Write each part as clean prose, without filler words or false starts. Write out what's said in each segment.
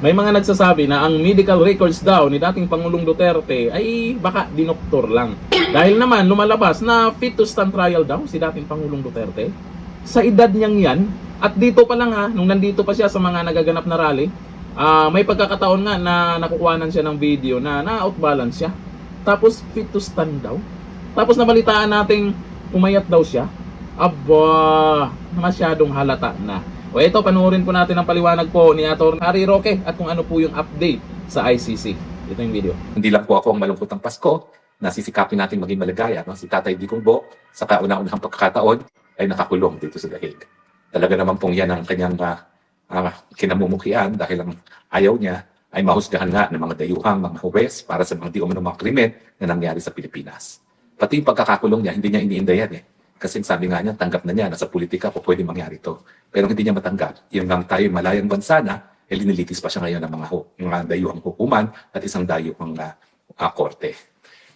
May mga nagsasabi na ang medical records daw ni dating Pangulong Duterte ay baka dinoktor lang. Dahil naman lumalabas na fit to stand trial daw si dating Pangulong Duterte. Sa edad niyang yan, at dito pa lang nung nandito pa siya sa mga nagaganap na rally, may pagkakataon nga na nakukuhanan siya ng video na na-outbalance siya. Tapos fit to stand daw. Tapos nabalitaan nating pumayat daw siya. Aba, masyadong halata na. O ito, panoorin po natin ang paliwanag po ni Atty. Harry Roque at kung ano po yung update sa ICC. Ito yung video. Hindi lang po ako ang malungkot ng Pasko, nasisikapin natin maging maligaya. No? Si Tatay Digong Bo, sa kauna-unahang pagkakataon, ay nakakulong dito sa Dahig. Talaga naman pong yan ang kanyang kinamumukian dahil ang ayaw niya ay mahusgahan nga ng mga dayuhang mga huwes para sa mga di umano mga krimen na nangyari sa Pilipinas. Pati yung pagkakakulong niya, hindi niya iniinda yan eh. Kasi sabi nga niya, tanggap na niya na sa politika po pwede mangyari ito. Pero hindi niya matanggap. Yung lang tayo malayang bansa na, linilitis pa siya ngayon ng mga dayuhang hukuman at isang dayuhang korte.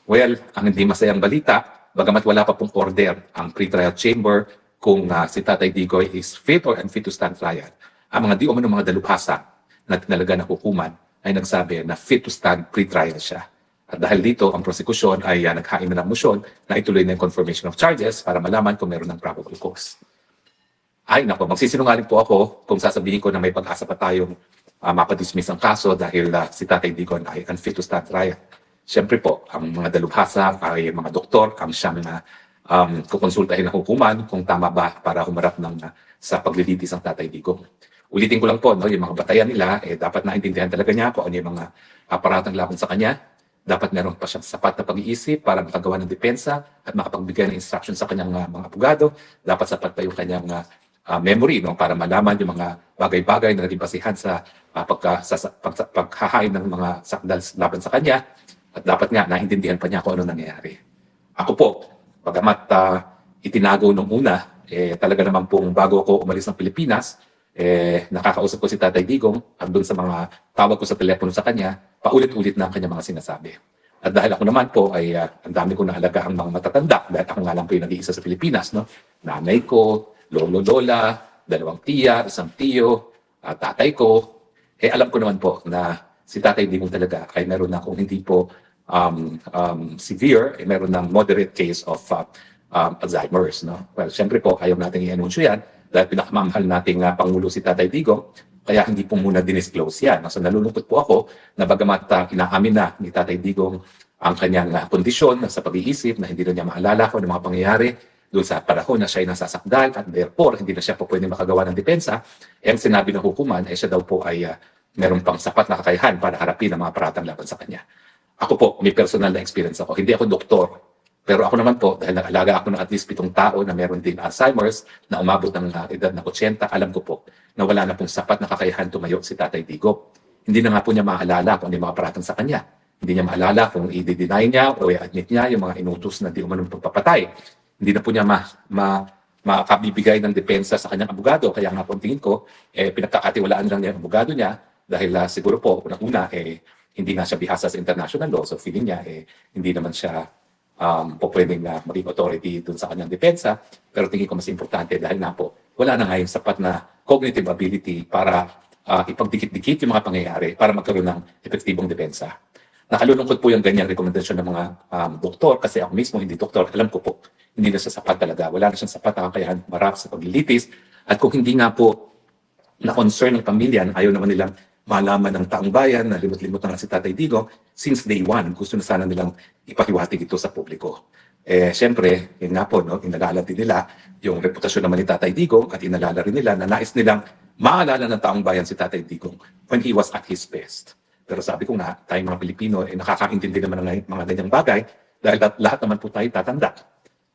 Well, ang hindi masayang balita, bagamat wala pa pong order ang pre-trial chamber kung si Tatay Digoy is fit or unfit to stand trial, ang mga di umano mga dalubhasa na tinalaga ng hukuman ay nagsabi na fit to stand pre-trial siya. At dahil dito, ang prosekusyon ay naghain na ng motion na ituloy na yung confirmation of charges para malaman kung meron ng probable cause. Ay nako, magsisinungaling po ako kung sasabihin ko na may pag-asa pa tayong mapadismiss ang kaso dahil si Tatay Digong ay unfit to stand trial. Siyempre po, ang mga dalubhasa ay mga doktor, ang siyang kukonsultahin ng hukuman kung tama ba para humarap sa paglilitis ng Tatay Digong. Ulitin ko lang po, no, yung mga batayan nila, dapat naintindihan talaga niya kung ano yung mga aparatang laban sa kanya. Dapat meron pa siyang sapat na pag-iisip para makagawa ng depensa at makapagbigay ng instruction sa kanyang mga abogado. Dapat sapat pa yung kanyang memory, no, para malaman yung mga bagay-bagay na naging basihan sa paghahain ng mga sakdal laban sa kanya. At dapat nga, naintindihan pa niya kung ano nangyayari. Ako po, bagamat itinago nung una, talaga naman pong bago ako umalis ng Pilipinas, nakakausap ko si Tatay Digong at doon sa mga tawag ko sa telepono sa kanya, paulit-ulit na ang kanyang mga sinasabi. At dahil ako naman po ay ang dami ko naalaga ang mga matatanda dahil ako nga lang po yung nag-iisa sa Pilipinas. No? Nanay ko, lolo-lola, dalawang tiya, isang tiyo, tatay ko. Alam ko naman po na si Tatay Digong talaga ay meron na kung hindi po severe, meron ng moderate case of Alzheimer's. No? Well, siyempre po, ayaw natin i-anunsyo yan dahil pinakamamahal nating Pangulo si Tatay Digong, kaya hindi po muna dinisclose yan. So nalulungkot po ako na bagamat inaamin na ni Tatay Digong ang kanyang kondisyon sa pag-iisip na hindi na niya maalala kung ano mga pangyayari doon sa panahon na siya ay nasasakdal at therefore hindi na siya po pwede makagawa ng depensa, ang sinabi ng hukuman ay siya daw po ay meron pang sapat na kakayahan para harapin ang mga paratang laban sa kanya. Ako po, may personal na experience ako. Hindi ako doktor. Pero ako naman po, dahil nag-alaga ako ng at least 7 tao na meron din Alzheimer's, na umabot ng edad na 80, alam ko po na wala na pong sapat na kakayahan tumayo si Tatay Digong. Hindi na nga po niya maalala kung ano yung mga paratang sa kanya. Hindi niya maalala kung i-deny niya o i-admit niya yung mga inutos na di umanong pagpapatay. Hindi na po niya makabibigay ng depensa sa kanyang abogado. Kaya nga po tingin ko, pinagkakatiwalaan lang niya yung abogado niya dahil siguro po, unang-una, hindi nga siya bihasa sa international law. So feeling niya, hindi naman siya po pwedeng maging authority dun sa kanyang depensa. Pero tingin ko mas importante dahil nga po, wala na ngayon sapat na cognitive ability para ipagdikit-dikit yung mga pangyayari para magkaroon ng epektibong depensa. Nakalulungkot po yung ganyang rekomendasyon ng mga doktor kasi ako mismo hindi doktor. Alam ko po, hindi na siya sapat talaga. Wala na siyang sapat na kakayahan marap sa paglilitis. At kung hindi nga po na-concern ng pamilya na ayaw naman nilang malaman ng taong bayan na limot-limot na nga si Tatay Digong, since day one, gusto na sana nilang ipahiwatig ito sa publiko. Siyempre, yun nga po, no, inalala din nila yung reputasyon naman ni Tatay Digong at inalala rin nila na nais nilang maalala ng taong bayan si Tatay Digong when he was at his best. Pero sabi ko nga, tayong mga Pilipino, nakakaintindi naman ng mga ganyang bagay dahil lahat naman po tayo tatanda.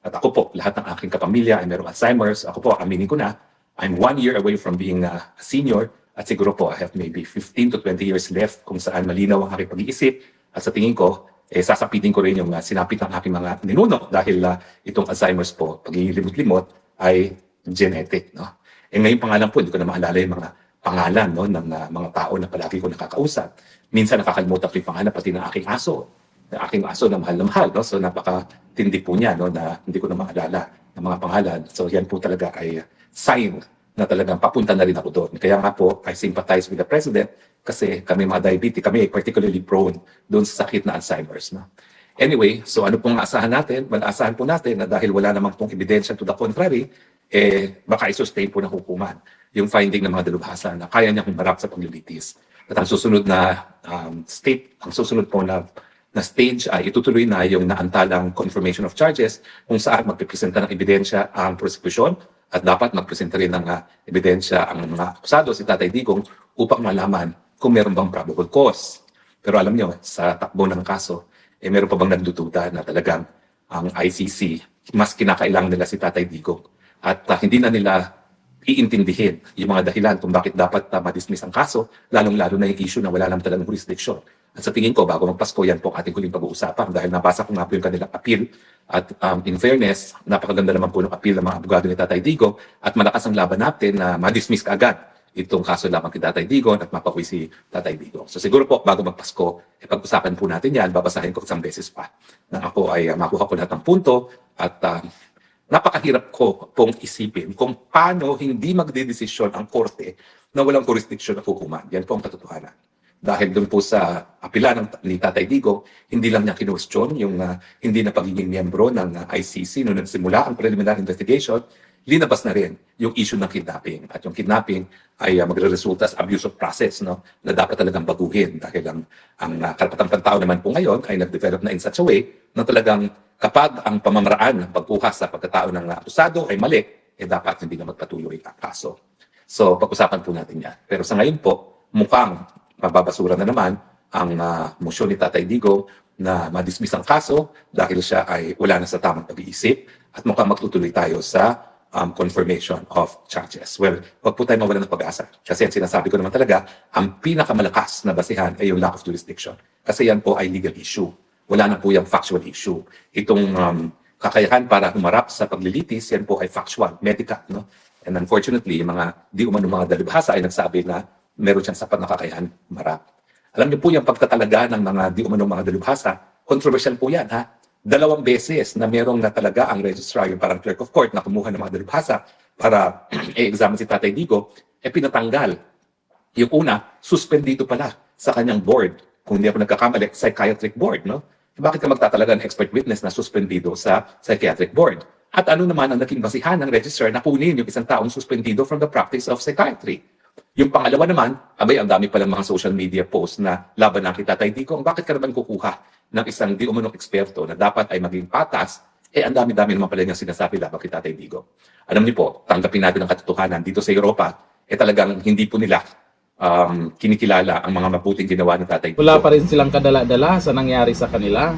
At ako po, lahat ng aking kapamilya ay merong Alzheimer's. Ako po, aminin ko na, I'm 1 year away from being a senior. At siguro po, I have maybe 15 to 20 years left kung saan malinaw ang aking pag-iisip. At sa tingin ko, sasapitin ko rin yung sinapit ng aking mga ninuno dahil itong Alzheimer's po, pagiging limot-limot ay genetic. No? Ngayon pa nga lang po, hindi ko na maalala yung mga pangalan, no, ng mga tao na palagi ko nakakausap. Minsan nakakalimutan ko yung pangalan pati ng aking aso. Ng aking aso na mahal na mahal. No? So napakatindi po niya, no, na hindi ko na maalala ng mga pangalan. So yan po talaga ay sign na talagang papunta na rin ako doon. Kaya nga po, I sympathize with the President kasi kami mga diabetic, kami ay particularly prone doon sa sakit na Alzheimer's. No? Anyway, so ano pong aasahan natin? Well, aasahan po natin na dahil wala namang pong ebidensya to the contrary, baka i-sustain po ng hukuman yung finding ng mga dalubhasa na kaya niya humarap sa paglilitis. At ang susunod na ang susunod po na stage ay itutuloy na yung naantalang confirmation of charges kung saan magpipresenta ng ebidensya ang prosecution at dapat magpresenta rin ng ebidensya ang mga akusado, si Tatay Digong, upang malaman kung meron bang probable cause. Pero alam nyo, sa takbo ng kaso, meron pa bang nagdududa na talagang ang ICC, mas kinakailangan nila si Tatay Digong. At hindi na nila iintindihin yung mga dahilan kung bakit dapat ma-dismiss ang kaso, lalong-lalo na yung issue na wala lang talagang jurisdiction. At sa tingin ko, bago magpasko, yan po ang ating huling pag-uusapan dahil nabasa ko nga po yung kanilang appeal. At in fairness, napakaganda naman po ng appeal ng mga abogado ni Tatay Digong at malakas ang laban natin na ma-dismiss kaagad itong kaso lamang kay Tatay Digong at mapawi si Tatay Digong. So siguro po, bago magpasko, pag-usapan po natin yan, babasahin ko isang beses pa na ako ay makuha ko lahat ng punto at napakahirap ko pong isipin kung paano hindi magdedesisyon ang korte na walang jurisdiction ng hukuman. Yan po ang katotohanan. Dahil doon po sa apela ni Tatay Digong, hindi lang niya kinwestiyon yung hindi na pagiging miyembro ng ICC noong nagsimula ang preliminary investigation, linabas na rin yung issue ng kidnapping. At yung kidnapping ay magre-resulta sa abuse of process, no, na dapat talagang baguhin dahil ang karapatang pantao naman po ngayon ay nag-develop na in such a way na talagang kapag ang pamamaraan ng pagkuha sa pagkatao ng akusado ay mali, dapat hindi na magpatuloy ang kaso. So, pag-usapan po natin yan. Pero sa ngayon po, mukhang mababasura na naman ang motion ni Tatay Digong na ma-dismiss ang kaso dahil siya ay wala na sa tamang pag-iisip at mukhang magtutuloy tayo sa confirmation of charges. Well, wag po tayo mawala ng pag-asa. Kasi ang sinasabi ko naman talaga, ang pinakamalakas na basihan ay yung lack of jurisdiction. Kasi yan po ay legal issue. Wala na po yung factual issue. Itong kakayahan para humarap sa paglilitis, yan po ay factual, medical. No? And unfortunately, yung mga di umano mga dalubhasa ay nagsabi na meron siyang sapat na kakayahan humarap. Alam niyo po yung pagtatalaga ng mga di umano mga dalubhasa, controversial po yan, ha? 2 beses na merong na talaga ang registrar, yung parang clerk of court na kumuha ng mga dalubhasa para i-examine si Tatay Digong, pinatanggal. Yung una, suspendido pala sa kanyang board. Kung hindi ako nagkakamali, psychiatric board, no? Bakit ka magtatalaga ng expert witness na suspendido sa psychiatric board? At ano naman ang naging basihan ng registrar na kunin yung isang taong suspendido from the practice of psychiatry? Yung pangalawa naman, abay, ang dami palang mga social media posts na laban ng Tatay Digong. Bakit ka naman kukuha ng isang di umunong eksperto na dapat ay maging patas? Ang dami-dami naman pala niyang sinasabi laban kay Tatay Digong. Alam niyo po, tanggapin natin ang katotohanan. Dito sa Europa, talagang hindi po nila kinikilala ang mga mabuting ginawa ng Tatay Digong. Wala pa rin silang kadala-dala sa nangyari sa kanila.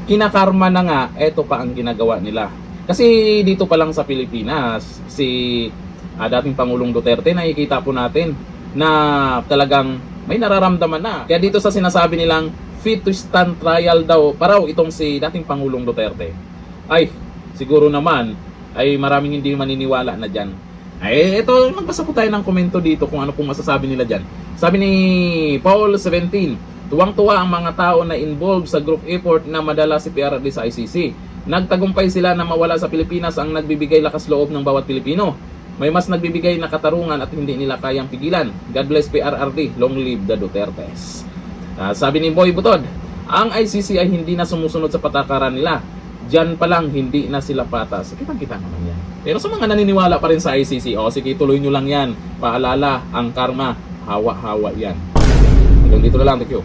Kinakarma na nga, eto pa ang ginagawa nila. Kasi dito pa lang sa Pilipinas, si dating Pangulong Duterte, nakikita po natin na talagang may nararamdaman na. Kaya dito sa sinasabi nilang fit to stand trial daw, paraw itong si dating Pangulong Duterte. Ay, siguro naman, ay maraming hindi maniniwala na dyan. Ay, ito, magbasa po tayo ng komento dito kung ano pong masasabi nila dyan. Sabi ni Paul 17, tuwang-tuwa ang mga tao na involved sa group effort na madala si PRRD sa ICC. Nagtagumpay sila na mawala sa Pilipinas ang nagbibigay lakas loob ng bawat Pilipino. May mas nagbibigay na katarungan at hindi nila kayang pigilan. God bless PRRD, long live the Dutertes. Sabi ni Boy Butod, ang ICC ay hindi na sumusunod sa patakaran nila. Diyan pa lang hindi na sila patas. Kitang-kita naman yan. Pero sa mga naniniwala pa rin sa ICC, sige, tuloy nyo lang yan. Paalala, ang karma, hawa-hawa yan. Hanggang dito na lang, thank you.